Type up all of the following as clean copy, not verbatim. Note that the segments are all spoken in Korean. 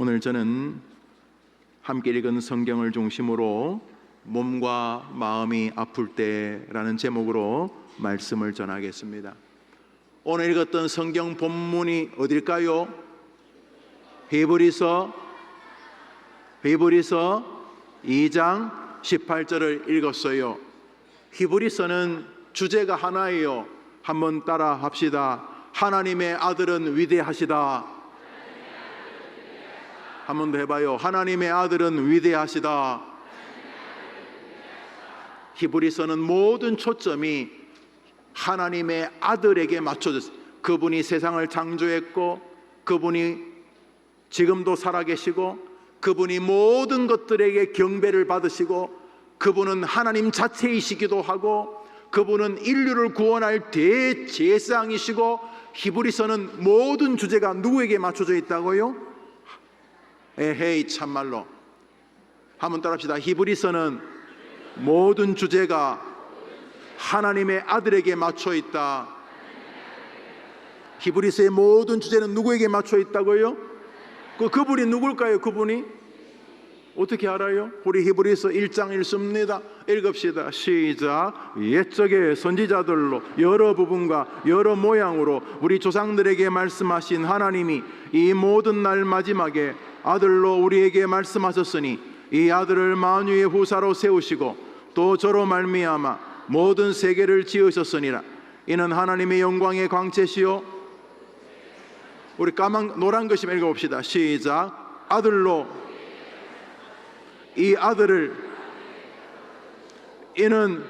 오늘 저는 함께 읽은 성경을 중심으로 몸과 마음이 아플 때라는 제목으로 말씀을 전하겠습니다. 오늘 읽었던 성경 본문이 어딜까요? 히브리서 2장 18절을 읽었어요. 히브리서는 주제가 하나예요. 한번 따라 합시다. 하나님의 아들은 위대하시다. 한 번 더 해봐요. 하나님의 아들은 위대하시다. 히브리서는 모든 초점이 하나님의 아들에게 맞춰졌어요. 그분이 세상을 창조했고, 그분이 지금도 살아계시고, 그분이 모든 것들에게 경배를 받으시고, 그분은 하나님 자체이시기도 하고, 그분은 인류를 구원할 대제사장이시고, 히브리서는 모든 주제가 누구에게 맞춰져 있다고요? 에헤이, 참말로. 한번 따라합시다. 히브리서는 모든 주제가 하나님의 아들에게 맞춰 있다. 히브리서의 모든 주제는 누구에게 맞춰 있다고요? 그분이 누굴까요? 그분이? 어떻게 알아요? 우리 히브리서 1장 읽습니다. 읽읍시다. 시작. 옛적의 선지자들로 여러 부분과 여러 모양으로 우리 조상들에게 말씀하신 하나님이 이 모든 날 마지막에 아들로 우리에게 말씀하셨으니 이 아들을 만유의 후사로 세우시고 또 저로 말미암아 모든 세계를 지으셨으니라. 이는 하나님의 영광의 광채시요. 우리 노란 글씨만 읽어봅시다. 시작. 아들로 이 아들을, 이는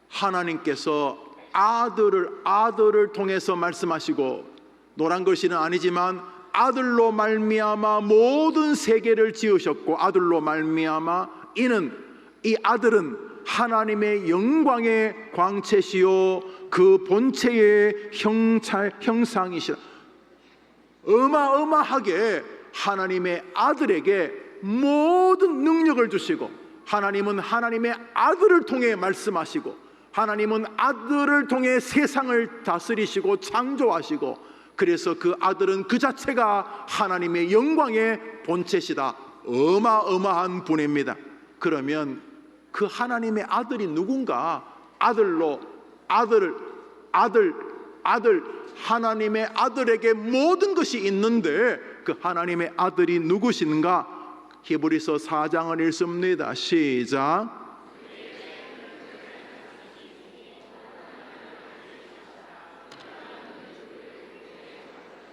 하나님께서 아들을 통해서 말씀하시고, 노란 글씨는 아니지만 아들로 말미암아 모든 세계를 지으셨고, 아들로 말미암아 이는, 이 아들은 하나님의 영광의 광채시요 그 본체의 형상이시라. 어마어마하게 하나님의 아들에게 모든 능력을 주시고, 하나님은 하나님의 아들을 통해 말씀하시고, 하나님은 아들을 통해 세상을 다스리시고 창조하시고, 그래서 그 아들은 그 자체가 하나님의 영광의 본체시다. 어마어마한 분입니다. 그러면 그 하나님의 아들이 누군가? 아들, 하나님의 아들에게 모든 것이 있는데 그 하나님의 아들이 누구신가? 히브리서 4장을 읽습니다. 시작.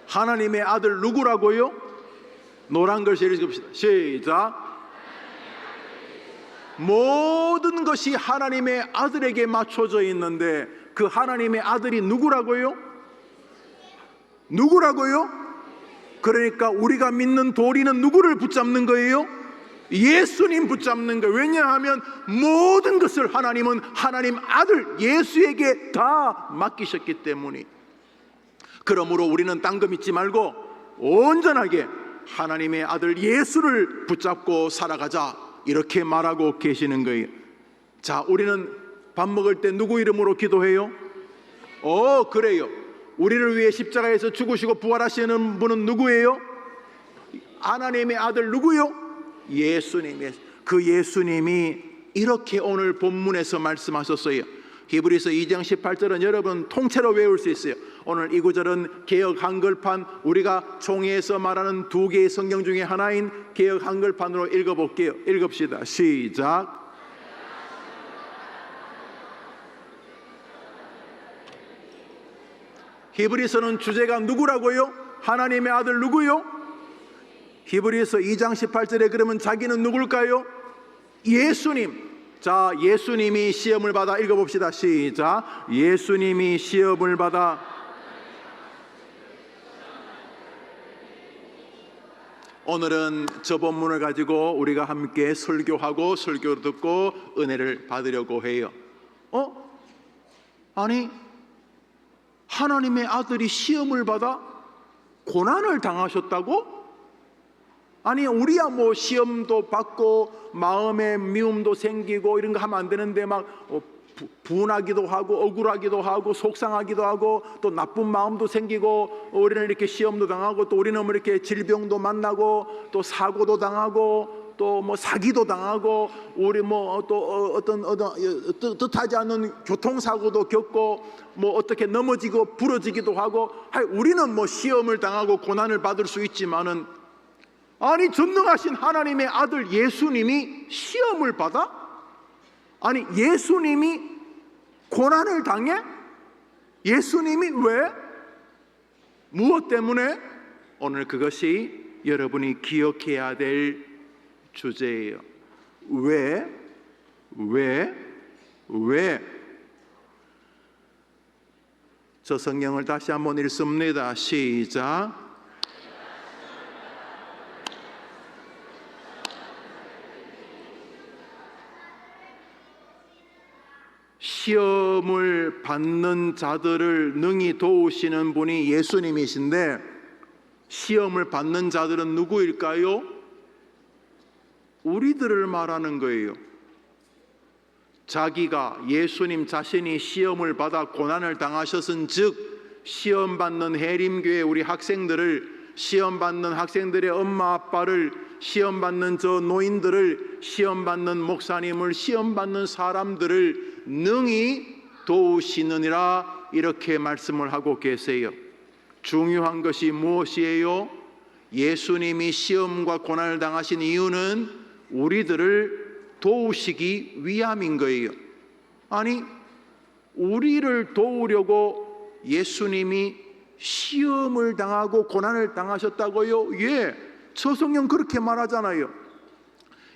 하나님의 아들 누구라고요? 노란 글씨 읽읍시다. 시작. 모든 것이 하나님의 아들에게 맞춰져 있는데 그 하나님의 아들이 누구라고요? 그러니까 우리가 믿는 도리는 누구를 붙잡는 거예요? 예수님 붙잡는 거예요. 왜냐하면 모든 것을 하나님은 하나님 아들 예수에게 다 맡기셨기 때문에. 그러므로 우리는 딴 거 믿지 말고 온전하게 하나님의 아들 예수를 붙잡고 살아가자, 이렇게 말하고 계시는 거예요. 자, 우리는 밥 먹을 때 누구 이름으로 기도해요? 그래요. 우리를 위해 십자가에서 죽으시고 부활하시는 분은 누구예요? 하나님의 아들 누구요? 예수님. 그 예수님이 이렇게 오늘 본문에서 말씀하셨어요. 히브리서 2장 18절은 여러분 통째로 외울 수 있어요. 오늘 이 구절은 개역 한글판, 우리가 총회에서 말하는 두 개의 성경 중에 하나인 개역 한글판으로 읽어볼게요. 읽읍시다. 시작. 히브리서는 주제가 누구라고요? 하나님의 아들 누구요? 히브리서 2장 18절에 그러면 자기는 누굴까요? 예수님. 자, 예수님이 시험을 받아, 읽어봅시다. 시작. 예수님이 시험을 받아. 오늘은 저 본문을 가지고 우리가 함께 설교하고 설교를 듣고 은혜를 받으려고 해요. 아니, 하나님의 아들이 시험을 받아 고난을 당하셨다고? 아니, 우리야 뭐 시험도 받고 마음의 미움도 생기고 이런 거 하면 안 되는데 막 분하기도 하고 억울하기도 하고 속상하기도 하고 또 나쁜 마음도 생기고 우리는 이렇게 시험도 당하고 또 우리는 뭐 이렇게 질병도 만나고 또 사고도 당하고 또 뭐 사기도 당하고 우리 뭐 또 어떤 뜻하지 않은 교통사고도 겪고 뭐 어떻게 넘어지고 부러지기도 하고 우리는 뭐 시험을 당하고 고난을 받을 수 있지만은 아니 전능하신 하나님의 아들 예수님이 시험을 받아? 아니 예수님이 고난을 당해? 예수님이 왜? 무엇 때문에? 오늘 그것이 여러분이 기억해야 될 주제예요. 왜? 저 성경을 다시 한번 읽습니다. 시작. 시험을 받는 자들을 능히 도우시는 분이 예수님이신데 시험을 받는 자들은 누구일까요? 우리들을 말하는 거예요. 자기가 예수님 자신이 시험을 받아 고난을 당하셨은즉 시험 받는 해림교회 우리 학생들을, 시험 받는 학생들의 엄마 아빠를, 시험 받는 저 노인들을, 시험 받는 목사님을, 시험 받는 사람들을 능히 도우시느니라 이렇게 말씀을 하고 계세요. 중요한 것이 무엇이에요? 예수님이 시험과 고난을 당하신 이유는 우리들을 도우시기 위함인 거예요. 아니 우리를 도우려고 예수님이 시험을 당하고 고난을 당하셨다고요? 예, 저 성경 그렇게 말하잖아요.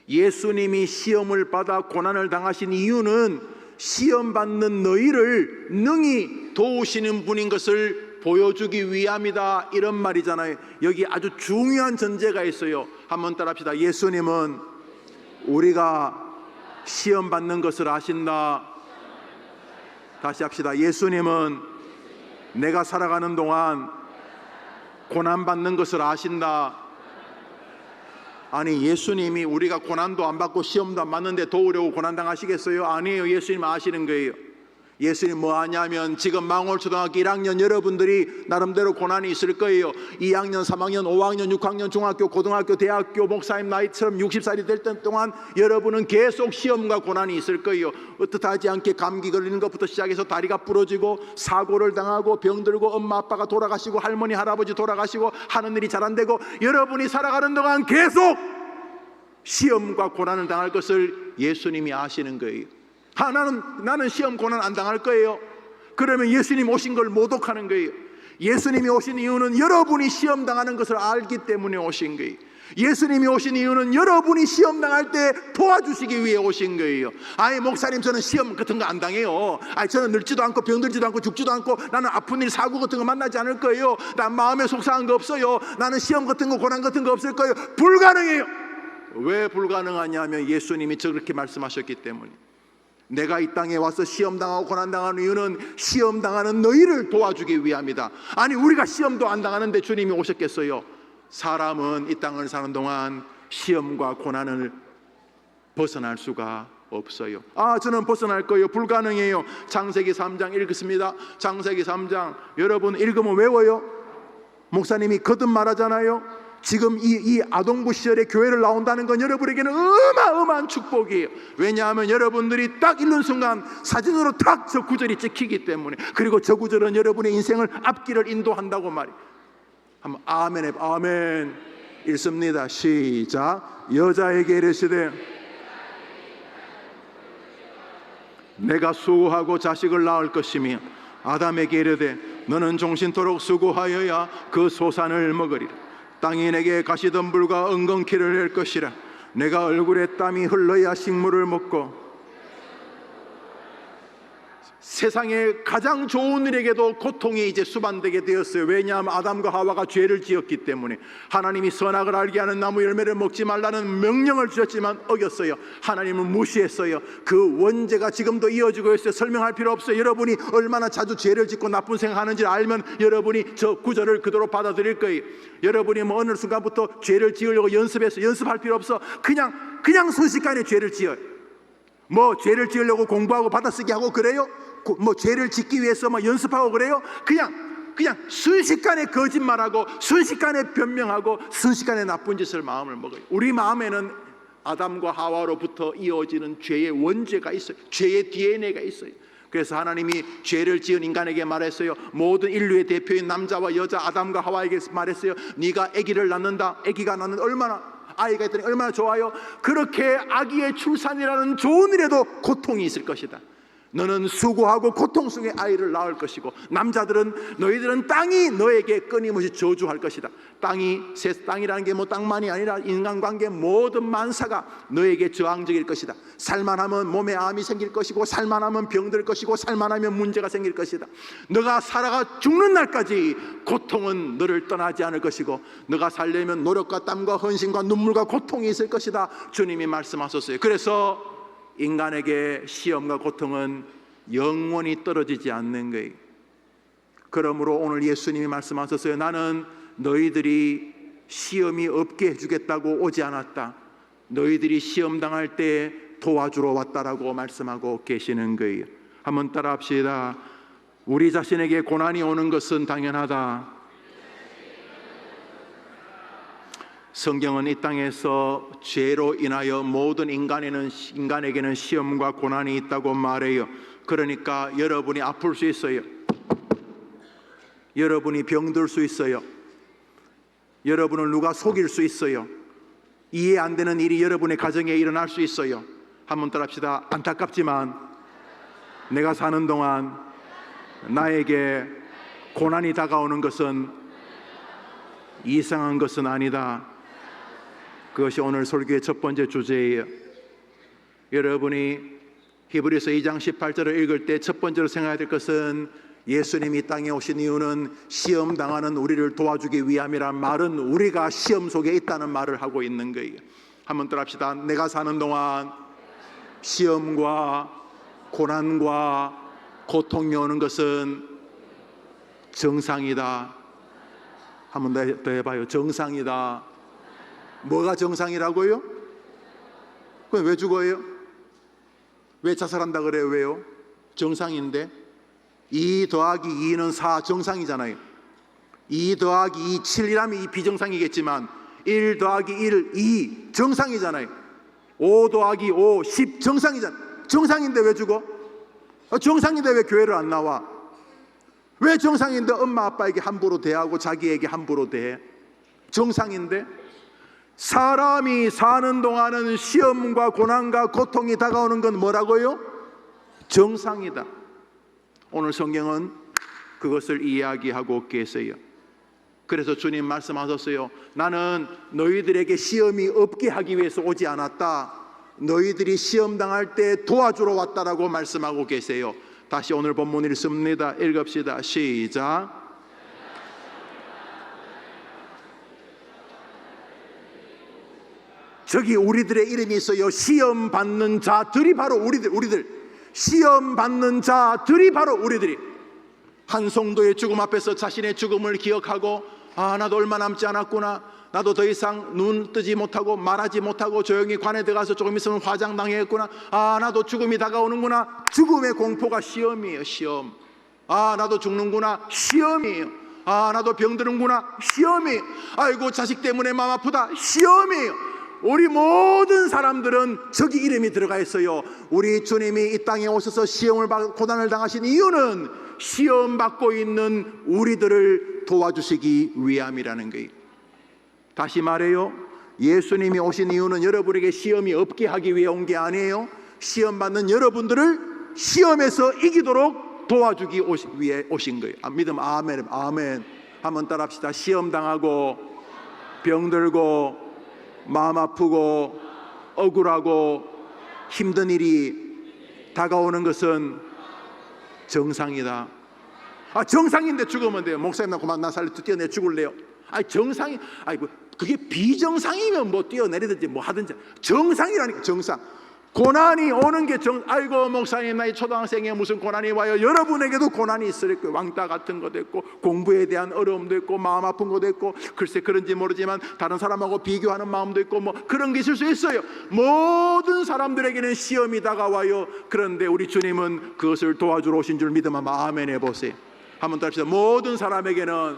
예수님이 시험을 받아 고난을 당하신 이유는 시험 받는 너희를 능히 도우시는 분인 것을 보여주기 위함이다 이런 말이잖아요. 여기 아주 중요한 전제가 있어요. 한번 따라합시다. 예수님은 우리가 시험 받는 것을 아신다. 다시 합시다. 예수님은 내가 살아가는 동안 고난 받는 것을 아신다. 아니 예수님이 우리가 고난도 안 받고 시험도 안 받는데 도우려고 고난 당하시겠어요? 아니에요. 예수님 아시는 거예요. 예수님 뭐 하냐면 지금 망월초등학교 1학년 여러분들이 나름대로 고난이 있을 거예요. 2학년, 3학년, 5학년, 6학년, 중학교, 고등학교, 대학교 목사님 나이처럼 60살이 될 때 동안 여러분은 계속 시험과 고난이 있을 거예요. 뜻하지 않게 감기 걸리는 것부터 시작해서 다리가 부러지고 사고를 당하고 병들고 엄마 아빠가 돌아가시고 할머니 할아버지 돌아가시고 하는 일이 잘 안 되고 여러분이 살아가는 동안 계속 시험과 고난을 당할 것을 예수님이 아시는 거예요. 나는 시험 고난 안 당할 거예요. 그러면 예수님 오신 걸 모독하는 거예요. 예수님이 오신 이유는 여러분이 시험 당하는 것을 알기 때문에 오신 거예요. 예수님이 오신 이유는 여러분이 시험 당할 때 도와주시기 위해 오신 거예요. 아니 목사님 저는 시험 같은 거 안 당해요. 아니 저는 늙지도 않고 병들지도 않고 죽지도 않고 나는 아픈 일 사고 같은 거 만나지 않을 거예요. 난 마음에 속상한 거 없어요. 나는 시험 같은 거 고난 같은 거 없을 거예요. 불가능해요. 왜 불가능하냐면 예수님이 저렇게 말씀하셨기 때문에. 내가 이 땅에 와서 시험당하고 고난당하는 이유는 시험당하는 너희를 도와주기 위함이다. 아니 우리가 시험도 안 당하는데 주님이 오셨겠어요? 사람은 이 땅을 사는 동안 시험과 고난을 벗어날 수가 없어요. 저는 벗어날 거예요. 불가능해요. 창세기 3장 읽겠습니다. 창세기 3장 여러분 읽으면 외워요. 목사님이 거듭 말하잖아요. 지금 이 아동부 시절에 교회를 나온다는 건 여러분에게는 어마어마한 축복이에요. 왜냐하면 여러분들이 딱 읽는 순간 사진으로 딱 저 구절이 찍히기 때문에. 그리고 저 구절은 여러분의 인생을 앞길을 인도한다고 말이에요. 한번 아멘 해봐. 아멘. 읽습니다. 시작. 여자에게 이르시되 내가 수고하고 자식을 낳을 것이며 아담에게 이르되 너는 종신토록 수고하여야 그 소산을 먹으리라. 땅이 내게 가시덤불과 은건키를 낼 것이라. 내가 얼굴에 땀이 흘러야 식물을 먹고 세상에 가장 좋은 일에게도 고통이 이제 수반되게 되었어요. 왜냐하면 아담과 하와가 죄를 지었기 때문에. 하나님이 선악을 알게 하는 나무 열매를 먹지 말라는 명령을 주셨지만 어겼어요. 하나님을 무시했어요. 그 원죄가 지금도 이어지고 있어요. 설명할 필요 없어요. 여러분이 얼마나 자주 죄를 짓고 나쁜 생각하는지 알면 여러분이 저 구절을 그대로 받아들일 거예요. 여러분이 뭐 어느 순간부터 죄를 지으려고 연습할 필요 없어. 그냥 순식간에 죄를 지어요. 뭐 죄를 지으려고 공부하고 받아쓰기 하고 그래요? 뭐 죄를 짓기 위해서 막 연습하고 그래요? 그냥 순식간에 거짓말하고 순식간에 변명하고 순식간에 나쁜 짓을 마음을 먹어요. 우리 마음에는 아담과 하와로부터 이어지는 죄의 원죄가 있어요. 죄의 DNA가 있어요. 그래서 하나님이 죄를 지은 인간에게 말했어요. 모든 인류의 대표인 남자와 여자 아담과 하와에게 말했어요. 네가 아기를 낳는다. 아기가 낳는 아이가 있더니 얼마나 좋아요. 그렇게 아기의 출산이라는 좋은 일에도 고통이 있을 것이다. 너는 수고하고 고통 속에 아이를 낳을 것이고, 너희들은 땅이 너에게 끊임없이 저주할 것이다. 땅이라는 게 뭐 땅만이 아니라 인간관계 모든 만사가 너에게 저항적일 것이다. 살만하면 몸에 암이 생길 것이고, 살만하면 병들 것이고, 살만하면 문제가 생길 것이다. 너가 살아가 죽는 날까지 고통은 너를 떠나지 않을 것이고, 너가 살려면 노력과 땀과 헌신과 눈물과 고통이 있을 것이다. 주님이 말씀하셨어요. 그래서 인간에게 시험과 고통은 영원히 떨어지지 않는 거예요. 그러므로 오늘 예수님이 말씀하셨어요. 나는 너희들이 시험이 없게 해주겠다고 오지 않았다. 너희들이 시험 당할 때 도와주러 왔다라고 말씀하고 계시는 거예요. 한번 따라합시다. 우리 자신에게 고난이 오는 것은 당연하다. 성경은 이 땅에서 죄로 인하여 모든 인간에게는 시험과 고난이 있다고 말해요. 그러니까 여러분이 아플 수 있어요. 여러분이 병들 수 있어요. 여러분을 누가 속일 수 있어요. 이해 안 되는 일이 여러분의 가정에 일어날 수 있어요. 한번 따라합시다. 안타깝지만 내가 사는 동안 나에게 고난이 다가오는 것은 이상한 것은 아니다. 그것이 오늘 설교의 첫 번째 주제예요. 여러분이 히브리서 2장 18절을 읽을 때 첫 번째로 생각해야 될 것은 예수님이 이 땅에 오신 이유는 시험 당하는 우리를 도와주기 위함이란 말은 우리가 시험 속에 있다는 말을 하고 있는 거예요. 한번 따라합시다. 내가 사는 동안 시험과 고난과 고통이 오는 것은 정상이다. 한번 더 해봐요. 정상이다. 뭐가 정상이라고요? 그럼 왜 죽어요? 왜 자살한다 그래요? 왜요? 정상인데. 2 더하기 2는 4 정상이잖아요. 2 더하기 2 7이라면 2 비정상이겠지만 1 더하기 1 2 정상이잖아요. 5 더하기 5 10 정상이잖아요. 정상인데 왜 죽어? 정상인데 왜 교회를 안 나와? 왜 정상인데 엄마 아빠에게 함부로 대하고 자기에게 함부로 대해? 정상인데. 사람이 사는 동안은 시험과 고난과 고통이 다가오는 건 뭐라고요? 정상이다. 오늘 성경은 그것을 이야기하고 계세요. 그래서 주님 말씀하셨어요. 나는 너희들에게 시험이 없게 하기 위해서 오지 않았다. 너희들이 시험 당할 때 도와주러 왔다라고 말씀하고 계세요. 다시 오늘 본문 읽습니다. 읽읍시다. 시작. 저기 우리들의 이름이 있어요. 시험 받는 자들이 바로 우리들. 시험 받는 자들이 바로 우리들이. 한 성도의 죽음 앞에서 자신의 죽음을 기억하고, 나도 얼마 남지 않았구나. 나도 더 이상 눈 뜨지 못하고 말하지 못하고 조용히 관에 들어가서 조금 있으면 화장당했구나. 나도 죽음이 다가오는구나. 죽음의 공포가 시험이에요. 시험. 나도 죽는구나. 시험이에요. 나도 병드는구나. 시험이에요. 아이고 자식 때문에 마음 아프다. 시험이에요. 우리 모든 사람들은 저기 이름이 들어가 있어요. 우리 주님이 이 땅에 오셔서 시험을 받고 고난을 당하신 이유는 시험 받고 있는 우리들을 도와주시기 위함이라는 거예요. 다시 말해요. 예수님이 오신 이유는 여러분에게 시험이 없게 하기 위해 온 게 아니에요. 시험 받는 여러분들을 시험에서 이기도록 도와주기 위해 오신 거예요. 믿음 아멘. 아멘. 한번 따라합시다. 시험 당하고 병들고 마음 아프고 억울하고 힘든 일이 다가오는 것은 정상이다. 정상인데 죽으면 돼요. 목사님 나 그만 나 살려 뛰어내 죽을래요. 정상이 그게 비정상이면 뭐 뛰어내리든지 뭐 하든지. 정상이라니까. 정상. 고난이 오는 게 아이고 목사님 나이 초등학생에 무슨 고난이 와요. 여러분에게도 고난이 있을 거예요. 왕따 같은 것도 있고 공부에 대한 어려움도 있고 마음 아픈 것도 있고 글쎄 그런지 모르지만 다른 사람하고 비교하는 마음도 있고 뭐 그런 게 있을 수 있어요. 모든 사람들에게는 시험이 다가와요. 그런데 우리 주님은 그것을 도와주러 오신 줄 믿으면 아멘 해보세요. 한번 더 합시다. 모든 사람에게는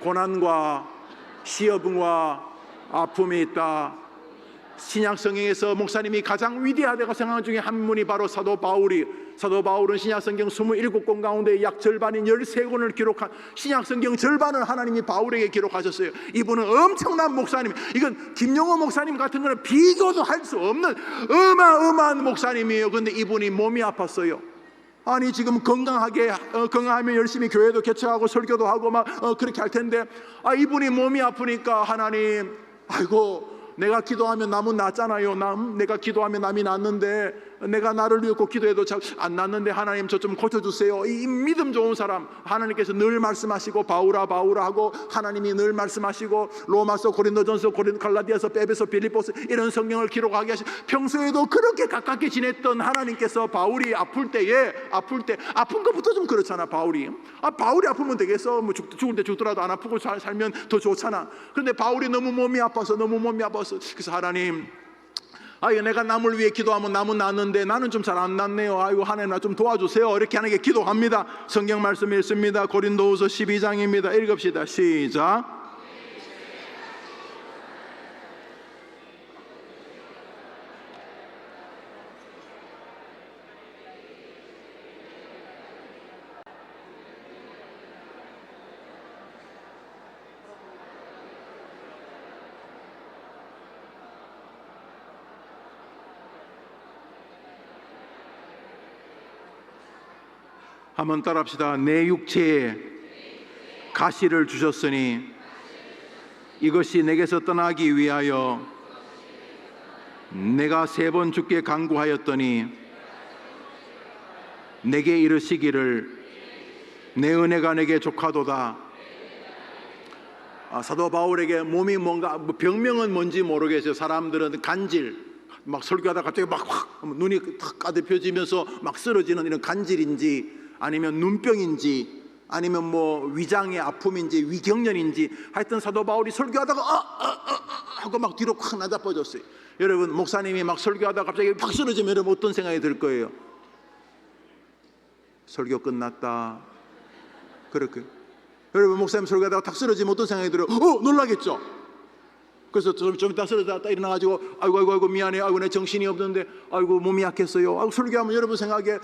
고난과 시험과 아픔이 있다. 신약 성경에서 목사님이 가장 위대하다고 생각하는 중에 한 분이 바로 사도 바울은 신약 성경 27권 가운데 약 절반인 13권을 기록한 신약 성경 절반을 하나님이 바울에게 기록하셨어요. 이분은 엄청난 목사님, 이건 김용호 목사님 같은 거는 비교도 할 수 없는 어마어마한 목사님이에요. 그런데 이분이 몸이 아팠어요. 아니 지금 건강하면 열심히 교회도 개척하고 설교도 하고 막 그렇게 할 텐데 이분이 몸이 아프니까 하나님, 아이고 내가 기도하면 남은 낫잖아요. 내가 기도하면 남이 낫는데 내가 나를 위해 기도해도 잘 안 낫는데 하나님 저 좀 고쳐주세요. 이 믿음 좋은 사람 하나님께서 늘 말씀하시고 바울아 하고 하나님이 늘 말씀하시고 로마서 고린도전서 갈라디아서 베베소 빌립보서 이런 성경을 기록하게 하시 평소에도 그렇게 가깝게 지냈던 하나님께서 바울이 아플 때 아픈 것부터 좀 그렇잖아. 바울이 아프면 되겠어. 뭐 죽을 때 죽더라도 안 아프고 살면 더 좋잖아. 그런데 바울이 너무 몸이 아파서 그래서 하나님, 내가 남을 위해 기도하면 남은 낫는데 나는 좀 잘 안 낫네요. 아이고 하나님 나 좀 도와주세요. 이렇게 하는 게 기도합니다. 성경 말씀 읽습니다. 고린도후서 12장입니다. 읽읍시다. 시작. 한번 따라합시다. 내 육체에 가시를 주셨으니 이것이 내게서 떠나기 위하여 내가 3번 주께 간구하였더니 내게 이르시기를 내 은혜가 내게 족하도다. 사도 바울에게 몸이 뭔가 병명은 뭔지 모르겠어요. 사람들은 간질, 막 설교하다 갑자기 막 눈이 탁 까득펴지면서 막 쓰러지는 이런 간질인지 아니면 눈병인지 아니면 뭐 위장의 아픔인지 위경련인지 하여튼 사도 바울이 설교하다가 하고 막 뒤로 확 나자빠졌어요. 여러분 목사님이 막 설교하다가 갑자기 확 쓰러지면 여러분 어떤 생각이 들 거예요? 설교 끝났다. 그렇게 여러분 목사님 설교하다가 탁 쓰러지면 어떤 생각이 들어요? 놀라겠죠? 그래서 좀 이따 쓰러졌다 일어나가지고 아이고 미안해. 아이고 내 정신이 없는데 아이고 몸이 약했어요. 아이고 설교하면 여러분 생각에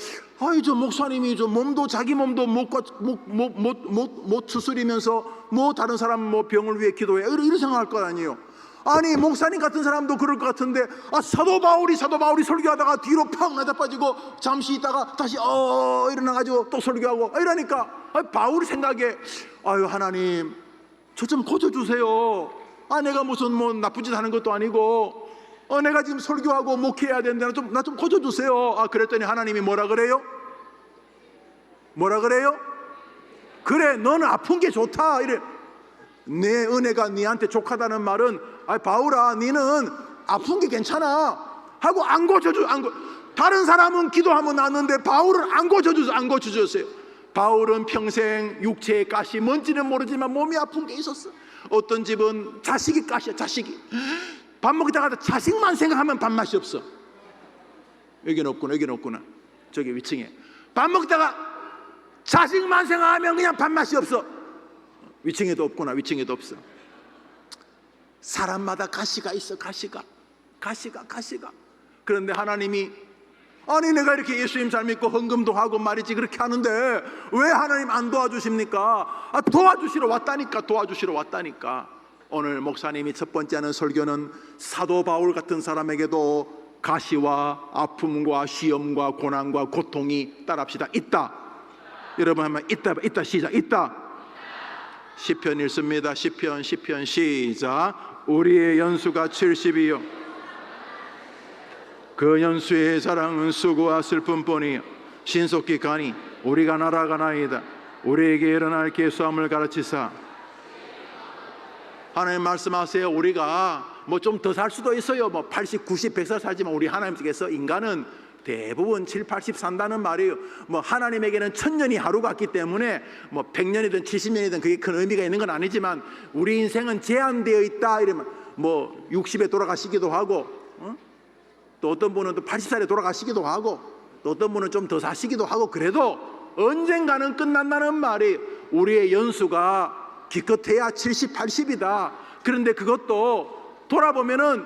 저 목사님이 저 몸도 자기 몸도 못 추스리면서 뭐 다른 사람 뭐 병을 위해 기도해 이런 생각할 거 아니에요. 아니 목사님 같은 사람도 그럴 것 같은데 사도 바울이 설교하다가 뒤로 팍 나자빠지고 잠시 있다가 다시 일어나가지고 또 설교하고 이러니까 바울이 생각에 하나님 저 좀 고쳐주세요. 내가 무슨 뭐 나쁜 짓 하는 것도 아니고 내가 지금 설교하고 목회해야 되는데 나 좀 고쳐주세요. 그랬더니 하나님이 뭐라 그래요? 그래 너는 아픈 게 좋다. 이래. 내 은혜가 네한테 족하다는 말은 바울아 니는 아픈 게 괜찮아 하고 안 고쳐줘. 다른 사람은 기도하면 낫는데 바울은 안 고쳐주셨어요. 바울은 평생 육체의 가시 뭔지는 모르지만 몸이 아픈 게 있었어. 어떤 집은 자식이 가시야. 자식이 밥 먹다가 자식만 생각하면 밥맛이 없어. 여기는 없구나. 저기 위층에 밥 먹다가 자식만 생각하면 그냥 밥맛이 없어. 위층에도 없구나. 위층에도 없어. 사람마다 가시가 있어. 가시가. 그런데 하나님이 내가 이렇게 예수님 잘 믿고 헌금도 하고 말이지 그렇게 하는데 왜 하나님 안 도와주십니까? 도와주시러 왔다니까. 오늘 목사님이 첫 번째 하는 설교는 사도 바울 같은 사람에게도 가시와 아픔과 시험과 고난과 고통이 따라합시다. 있다. 여러분 한번 있다 시작. 있다. 시편 읽습니다. 시편 시작. 우리의 연수가 70이요 그 연수의 자랑은 수고와 슬픔뿐이요 신속히 가니 우리가 날아가나이다. 우리에게 일어날 계수함을 가르치사. 하나님 말씀하세요. 우리가 뭐 좀 더 살 수도 있어요. 뭐 80, 90, 100살 살지만 우리 하나님께서 인간은 대부분 7, 80 산다는 말이에요. 뭐 하나님에게는 1000년이 하루 같기 때문에 뭐 100년이든 70년이든 그게 큰 의미가 있는 건 아니지만 우리 인생은 제한되어 있다 이러면 뭐 60에 돌아가시기도 하고 또 어떤 분은 또 80살에 돌아가시기도 하고 또 어떤 분은 좀 더 사시기도 하고 그래도 언젠가는 끝난다는 말이 우리의 연수가 기껏해야 70, 80이다. 그런데 그것도 돌아보면은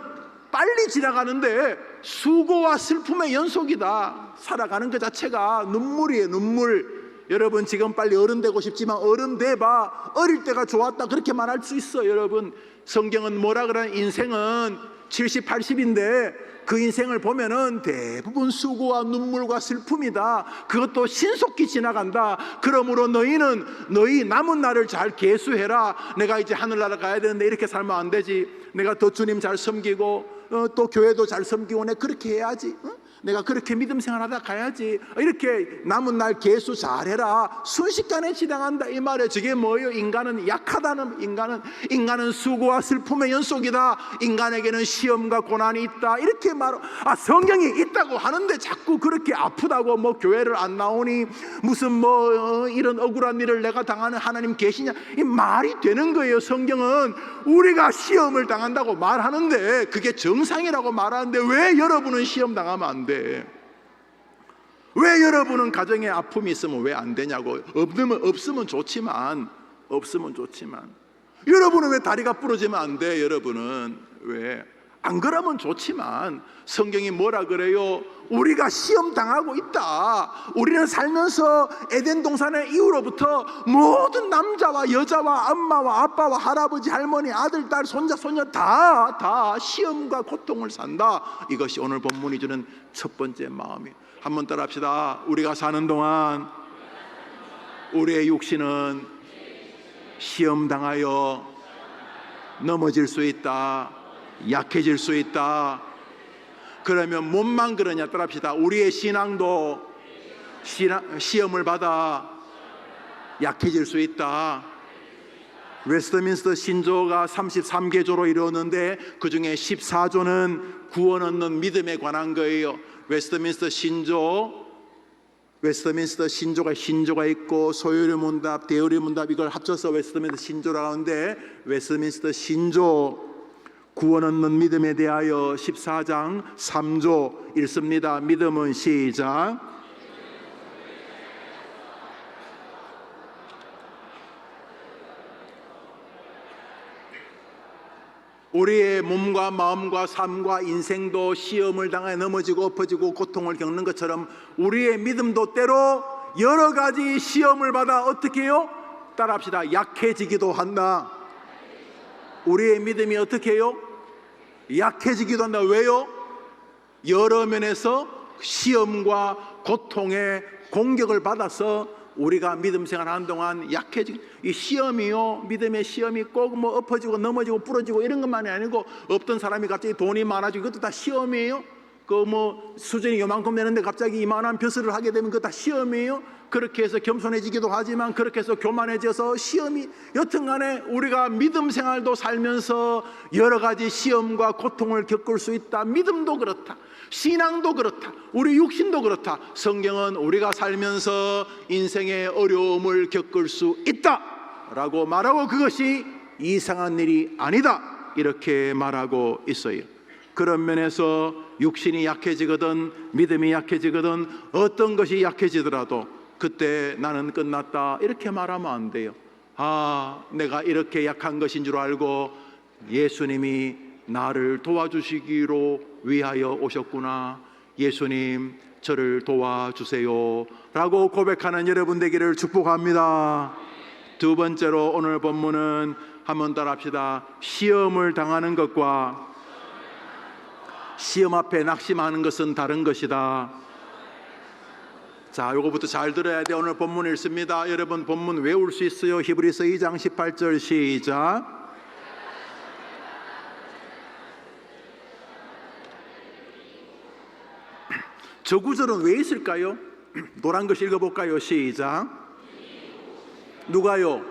빨리 지나가는데 수고와 슬픔의 연속이다. 살아가는 것 자체가 눈물이에요. 눈물. 여러분 지금 빨리 어른 되고 싶지만 어른 돼봐 어릴 때가 좋았다 그렇게 말할 수 있어요. 여러분 성경은 뭐라 그러는 인생은 70, 80인데 그 인생을 보면은 대부분 수고와 눈물과 슬픔이다. 그것도 신속히 지나간다. 그러므로 너희는 너희 남은 날을 잘 계수해라. 내가 이제 하늘나라 가야 되는데 이렇게 살면 안 되지. 내가 더 주님 잘 섬기고 또 교회도 잘 섬기고 내가 그렇게 해야지. 내가 그렇게 믿음 생활하다 가야지. 이렇게 남은 날 계수 잘해라. 순식간에 지나간다 이 말이에요. 저게 뭐예요? 인간은 약하다는 인간은 수고와 슬픔의 연속이다. 인간에게는 시험과 고난이 있다. 이렇게 성경이 있다고 하는데 자꾸 그렇게 아프다고 뭐 교회를 안 나오니 무슨 뭐 이런 억울한 일을 내가 당하는 하나님 계시냐? 이 말이 되는 거예요. 성경은 우리가 시험을 당한다고 말하는데 그게 정상이라고 말하는데 왜 여러분은 시험 당하면 안 돼? 왜 여러분은 가정에 아픔이 있으면 왜 안 되냐고. 없으면 좋지만 여러분은 왜 다리가 부러지면 안 돼? 여러분은 왜? 안 그러면 좋지만 성경이 뭐라 그래요? 우리가 시험 당하고 있다. 우리는 살면서 에덴 동산의 이후로부터 모든 남자와 여자와 엄마와 아빠와 할아버지 할머니 아들 딸 손자 손녀 다 시험과 고통을 산다. 이것이 오늘 본문이 주는 첫 번째 마음이에요. 한번 따라합시다. 우리가 사는 동안 우리의 육신은 시험 당하여 넘어질 수 있다. 약해질 수 있다. 그러면 몸만 그러냐? 따라합시다. 우리의 신앙도 시험을 받아 약해질 수 있다. 웨스트민스터 신조가 33개조로 이루었는데 그 중에 14조는 구원 얻는 믿음에 관한 거예요. 웨스트민스터 신조가 있고 소요리 문답, 대요리 문답 이걸 합쳐서 웨스트민스터 신조라고 하는데 웨스트민스터 신조 구원 얻는 믿음에 대하여 14장 3조 읽습니다. 믿음은 시작. 우리의 몸과 마음과 삶과 인생도 시험을 당해 넘어지고 엎어지고 고통을 겪는 것처럼 우리의 믿음도 때로 여러 가지 시험을 받아 어떻게 해요? 따라합시다. 약해지기도 한다. 우리의 믿음이 어떻게 해요? 약해지기도 한다. 왜요? 여러 면에서 시험과 고통의 공격을 받아서 우리가 믿음 생활하는 동안 이 시험이요, 믿음의 시험이 꼭 뭐 엎어지고 넘어지고 부러지고 이런 것만이 아니고 어떤 사람이 갑자기 돈이 많아지고 그것도 다 시험이에요. 그 뭐 수준이 요만큼 되는데 갑자기 이만한 벼슬을 하게 되면 그거 다 시험이에요. 그렇게 해서 겸손해지기도 하지만 그렇게 해서 교만해져서 시험이 여튼간에 우리가 믿음 생활도 살면서 여러 가지 시험과 고통을 겪을 수 있다. 믿음도 그렇다. 신앙도 그렇다. 우리 육신도 그렇다. 성경은 우리가 살면서 인생의 어려움을 겪을 수 있다 라고 말하고 그것이 이상한 일이 아니다 이렇게 말하고 있어요. 그런 면에서 육신이 약해지거든 믿음이 약해지거든 어떤 것이 약해지더라도 그때 나는 끝났다 이렇게 말하면 안 돼요. 내가 이렇게 약한 것인 줄 알고 예수님이 나를 도와주시기로 위하여 오셨구나. 예수님 저를 도와주세요 라고 고백하는 여러분 되기를 축복합니다. 두 번째로 오늘 본문은 한번 따라합시다. 시험을 당하는 것과 시험 앞에 낙심하는 것은 다른 것이다. 자, 요거부터 잘 들어야 돼. 오늘 본문 읽습니다. 여러분 본문 외울 수 있어요? 히브리서 2장 18절 시작. 저 구절은 왜 있을까요? 노란 글 읽어볼까요? 시작. 누가요?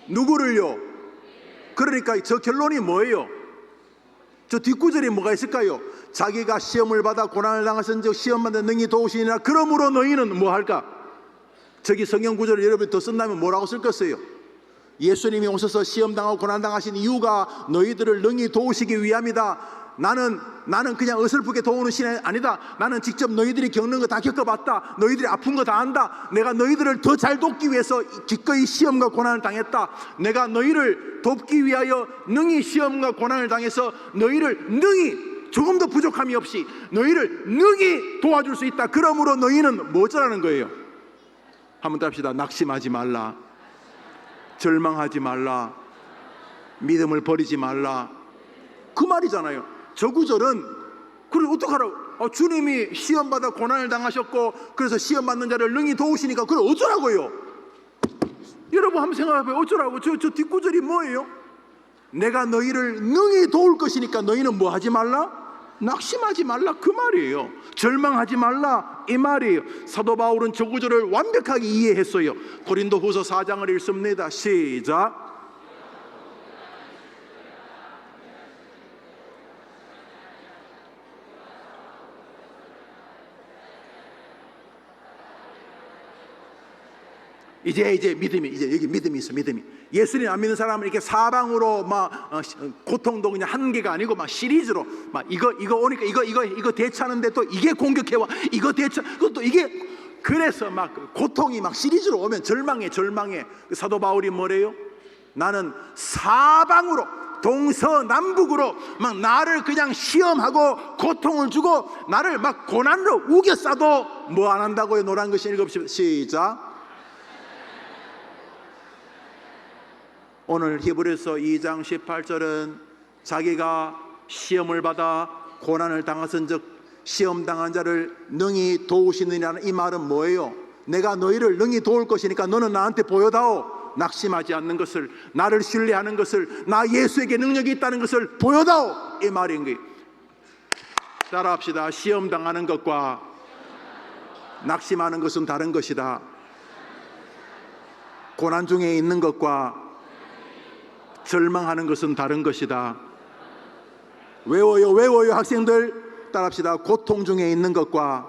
누구를요? 그러니까 저 결론이 뭐예요? 저 뒷구절이 뭐가 있을까요? 자기가 시험을 받아 고난을 당하신즉 시험 받는 능히 도우시니라. 그러므로 너희는 뭐 할까? 저기 성경 구절을 여러분이 더 쓴다면 뭐라고 쓸 것이에요? 예수님이 오셔서 시험 당하고 고난 당하신 이유가 너희들을 능히 도우시기 위함이다. 나는 그냥 어설프게 도우는 신이 아니다. 나는 직접 너희들이 겪는 거 다 겪어봤다. 너희들이 아픈 거 다 안다. 내가 너희들을 더 잘 돕기 위해서 기꺼이 시험과 고난을 당했다. 내가 너희를 돕기 위하여 능히 시험과 고난을 당해서 너희를 능히, 조금 더 부족함이 없이 너희를 능히 도와줄 수 있다. 그러므로 너희는 뭐 어쩌라는 거예요? 한번 더 합시다. 낙심하지 말라, 절망하지 말라, 믿음을 버리지 말라. 그 말이잖아요. 저 구절은 그래 어떡하라고? 주님이 시험받아 고난을 당하셨고 그래서 시험 받는 자를 능히 도우시니까 그래 어쩌라고요? 여러분 한번 생각해봐요. 어쩌라고? 저 뒷구절이 뭐예요? 내가 너희를 능히 도울 것이니까 너희는 뭐 하지 말라? 낙심하지 말라, 그 말이에요. 절망하지 말라, 이 말이에요. 사도 바울은 저 구절을 완벽하게 이해했어요. 고린도후서 4장을 읽습니다. 시작. 이제 믿음이, 이제 여기 믿음이 있어. 믿음이. 예수님 안 믿는 사람은 이렇게 사방으로 막 고통도 그냥 한 개가 아니고 막 시리즈로 막 이거 오니까 이거 대처하는데 또 이게 공격해와, 이거 대처, 그것도 이게, 그래서 막 고통이 막 시리즈로 오면 절망해. 사도 바울이 뭐래요? 나는 사방으로 동서남북으로 막 나를 그냥 시험하고 고통을 주고 나를 막 고난으로 우겨싸도 뭐 안 한다고요? 노란 글씨 읽읍시다. 시작. 오늘 히브리서 2장 18절은 자기가 시험을 받아 고난을 당하선즉 시험 당한 자를 능히 도우시느냐는 이 말은 뭐예요? 내가 너희를 능히 도울 것이니까 너는 나한테 보여다오. 낙심하지 않는 것을, 나를 신뢰하는 것을, 나 예수에게 능력이 있다는 것을 보여다오, 이 말인 거예요. 따라합시다. 시험 당하는 것과 낙심하는 것은 다른 것이다. 고난 중에 있는 것과 절망하는 것은 다른 것이다. 외워요 학생들. 따라합시다. 고통 중에 있는 것과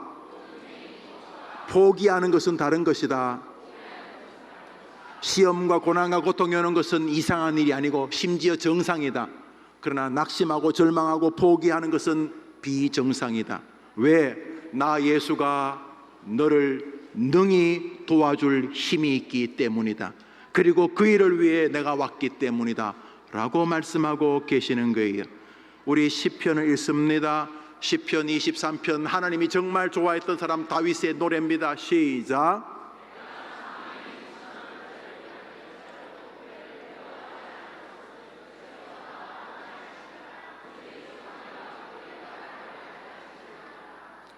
포기하는 것은 다른 것이다. 시험과 고난과 고통이 오는 것은 이상한 일이 아니고 심지어 정상이다. 그러나 낙심하고 절망하고 포기하는 것은 비정상이다. 왜? 나 예수가 너를 능히 도와줄 힘이 있기 때문이다. 그리고 그 일을 위해 내가 왔기 때문이다 라고 말씀하고 계시는 거예요. 우리 시편을 읽습니다. 시편 23편, 하나님이 정말 좋아했던 사람 다윗의 노래입니다. 시작.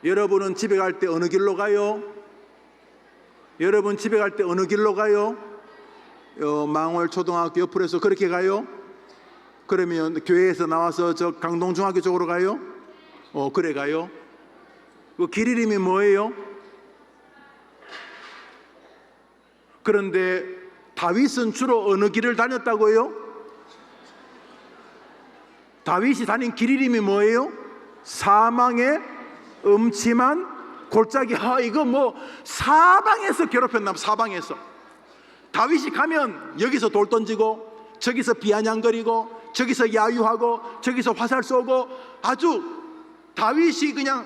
여러분은 집에 갈 때 어느 길로 가요? 여러분 집에 갈 때 어느 길로 가요? 망월 초등학교 옆으로 해서 그렇게 가요? 그러면 교회에서 나와서 저 강동중학교 쪽으로 가요? 그래 가요? 그 길 이름이 뭐예요? 그런데 다윗은 주로 어느 길을 다녔다고요? 다윗이 다닌 길 이름이 뭐예요? 사망의 음침한 골짜기. 이거 뭐 사방에서 괴롭혔나? 사방에서. 다윗이 가면 여기서 돌 던지고 저기서 비아냥거리고 저기서 야유하고 저기서 화살 쏘고, 아주 다윗이 그냥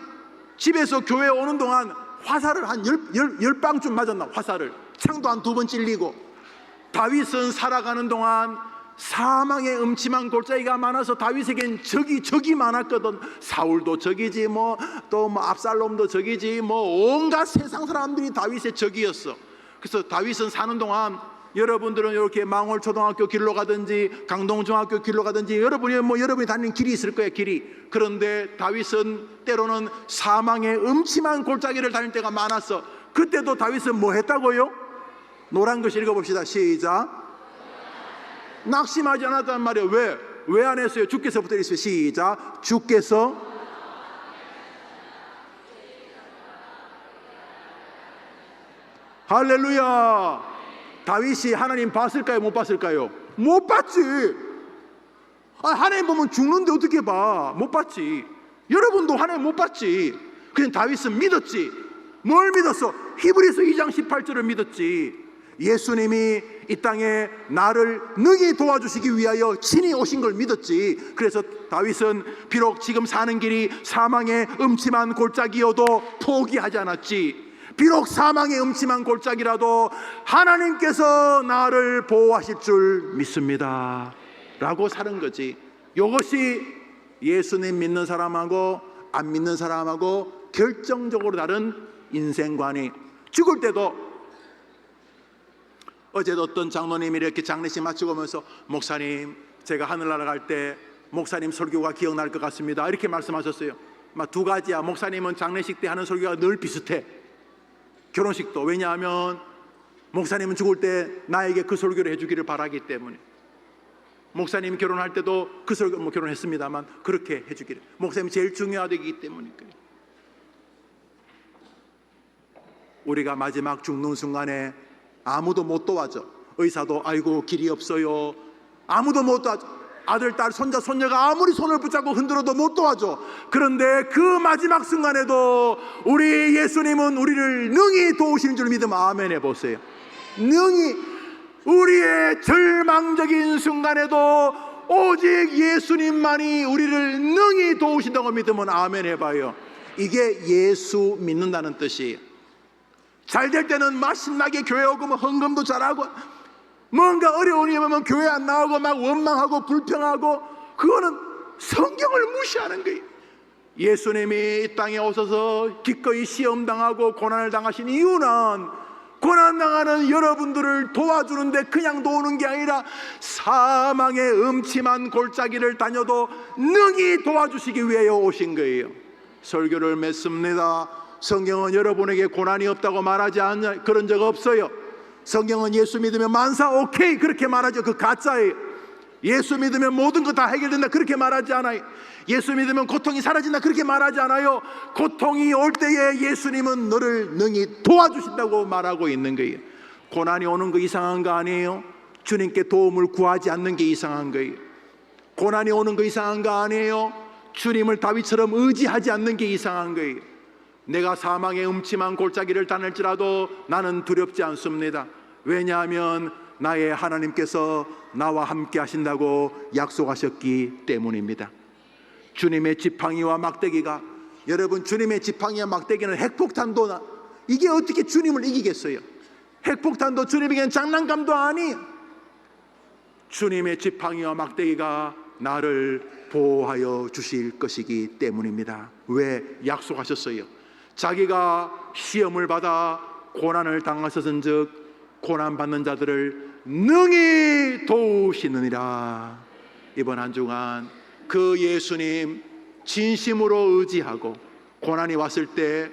집에서 교회 오는 동안 화살을 한 10방쯤 맞았나? 화살을 창도 한 2번 찔리고. 다윗은 살아가는 동안 사망의 음침한 골짜기가 많아서 다윗에겐 적이 많았거든. 사울도 적이지, 또 압살롬도 적이지, 온갖 세상 사람들이 다윗의 적이었어. 그래서 다윗은 사는 동안 여러분들은 이렇게 망월 초등학교 길로 가든지 강동중학교 길로 가든지 여러분이 다니는 길이 있을 거예요, 길이. 그런데 다윗은 때로는 사망의 음침한 골짜기를 다닐 때가 많았어. 그때도 다윗은 뭐 했다고요? 노란 글씨 읽어봅시다. 시작. 낙심하지 않았단 말이에요. 왜 안 했어요? 주께서부터 있어요. 시작. 주께서 할렐루야. 다윗이 하나님 봤을까요? 못 봤을까요? 못 봤지. 하나님 보면 죽는데 어떻게 봐? 못 봤지. 여러분도 하나님 못 봤지. 그냥 다윗은 믿었지. 뭘 믿었어? 히브리서 2장 18절을 믿었지. 예수님이 이 땅에 나를 능히 도와주시기 위하여 친히 오신 걸 믿었지. 그래서 다윗은 비록 지금 사는 길이 사망의 음침한 골짜기여도 포기하지 않았지. 비록 사망의 음침한 골짜기라도 하나님께서 나를 보호하실 줄 믿습니다 라고 사는 거지. 이것이 예수님 믿는 사람하고 안 믿는 사람하고 결정적으로 다른 인생관이. 죽을 때도 어제도 어떤 장로님이 이렇게 장례식 마치고 오면서 목사님, 제가 하늘나라 갈 때 목사님 설교가 기억날 것 같습니다 이렇게 말씀하셨어요. 두 가지야. 목사님은 장례식 때 하는 설교가 늘 비슷해. 결혼식도. 왜냐하면 목사님은 죽을 때 나에게 그 설교를 해주기를 바라기 때문에. 목사님이 결혼할 때도 그 설교, 결혼했습니다만 그렇게 해주기를. 목사님이 제일 중요하기 때문에. 우리가 마지막 죽는 순간에 아무도 못 도와줘. 의사도 아이고 길이 없어요. 아무도 못 도와줘. 아들, 딸, 손자, 손녀가 아무리 손을 붙잡고 흔들어도 못 도와줘. 그런데 그 마지막 순간에도 우리 예수님은 우리를 능히 도우시는 줄 믿으면 아멘 해보세요. 능히. 우리의 절망적인 순간에도 오직 예수님만이 우리를 능히 도우신다고 믿으면 아멘 해봐요. 이게 예수 믿는다는 뜻이에요. 잘 될 때는 막 신나게 교회 오고 헌금도 잘하고, 뭔가 어려운 일이 오면 교회 안 나오고 막 원망하고 불평하고, 그거는 성경을 무시하는 거예요. 예수님이 이 땅에 오셔서 기꺼이 시험당하고 고난을 당하신 이유는 고난당하는 여러분들을 도와주는데 그냥 도우는 게 아니라 사망의 음침한 골짜기를 다녀도 능히 도와주시기 위하여 오신 거예요. 설교를 맺습니다. 성경은 여러분에게 고난이 없다고 말하지 않냐, 그런 적 없어요. 성경은 예수 믿으면 만사 오케이 그렇게 말하죠. 그 가짜예요. 예수 믿으면 모든 거 다 해결된다 그렇게 말하지 않아요. 예수 믿으면 고통이 사라진다 그렇게 말하지 않아요. 고통이 올 때에 예수님은 너를 능히 도와주신다고 말하고 있는 거예요. 고난이 오는 거 이상한 거 아니에요? 주님께 도움을 구하지 않는 게 이상한 거예요. 고난이 오는 거 이상한 거 아니에요? 주님을 다윗처럼 의지하지 않는 게 이상한 거예요. 내가 사망의 음침한 골짜기를 다닐지라도 나는 두렵지 않습니다. 왜냐하면 나의 하나님께서 나와 함께 하신다고 약속하셨기 때문입니다. 주님의 지팡이와 막대기가, 여러분 주님의 지팡이와 막대기는 핵폭탄도, 이게 어떻게 주님을 이기겠어요? 핵폭탄도 주님에게는 장난감도 아니에요. 주님의 지팡이와 막대기가 나를 보호하여 주실 것이기 때문입니다. 왜? 약속하셨어요. 자기가 시험을 받아 고난을 당하셨은즉 고난받는 자들을 능히 도우시느니라. 이번 한 주간 그 예수님 진심으로 의지하고, 고난이 왔을 때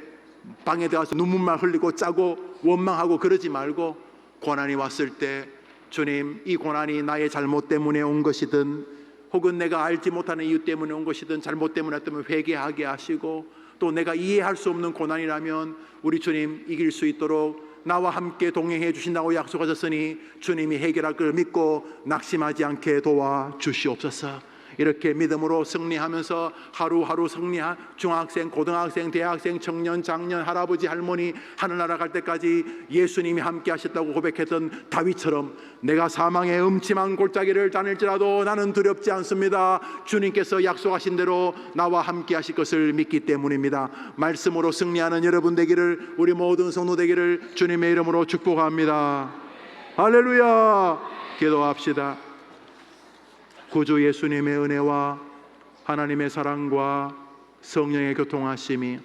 방에 들어가서 눈물만 흘리고 짜고 원망하고 그러지 말고, 고난이 왔을 때 주님, 이 고난이 나의 잘못 때문에 온 것이든 혹은 내가 알지 못하는 이유 때문에 온 것이든 잘못 때문에 왔다면 회개하게 하시고, 또 내가 이해할 수 없는 고난이라면 우리 주님 이길 수 있도록 나와 함께 동행해 주신다고 약속하셨으니 주님이 해결할 걸 믿고 낙심하지 않게 도와주시옵소서. 이렇게 믿음으로 승리하면서 하루하루 승리한 중학생, 고등학생, 대학생, 청년, 장년, 할아버지, 할머니 하늘나라 갈 때까지 예수님이 함께 하셨다고 고백했던 다윗처럼 내가 사망의 음침한 골짜기를 다닐지라도 나는 두렵지 않습니다. 주님께서 약속하신 대로 나와 함께 하실 것을 믿기 때문입니다. 말씀으로 승리하는 여러분 되기를, 우리 모든 성도 되기를 주님의 이름으로 축복합니다. 할렐루야. 기도합시다. 구주 예수님의 은혜와 하나님의 사랑과 성령의 교통하심이,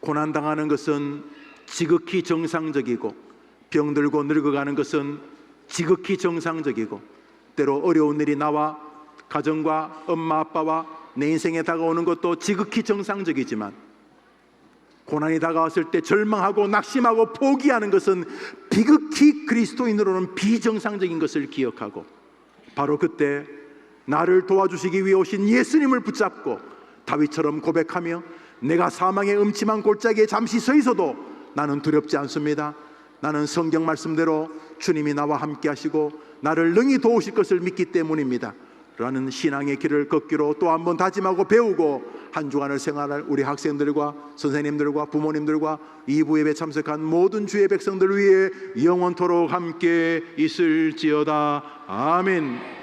고난당하는 것은 지극히 정상적이고 병들고 늙어가는 것은 지극히 정상적이고, 때로 어려운 일이 나와 가정과 엄마 아빠와 내 인생에 다가오는 것도 지극히 정상적이지만, 고난이 다가왔을 때 절망하고 낙심하고 포기하는 것은 비극히 그리스도인으로는 비정상적인 것을 기억하고, 바로 그때 나를 도와주시기 위해 오신 예수님을 붙잡고 다윗처럼 고백하며 내가 사망의 음침한 골짜기에 잠시 서 있어도 나는 두렵지 않습니다. 나는 성경 말씀대로 주님이 나와 함께 하시고 나를 능히 도우실 것을 믿기 때문입니다. 라는 신앙의 길을 걷기로 또 한 번 다짐하고 배우고 한 주간을 생활할 우리 학생들과 선생님들과 부모님들과 2부 예배 참석한 모든 주의 백성들 위해 영원토록 함께 있을지어다. 아멘.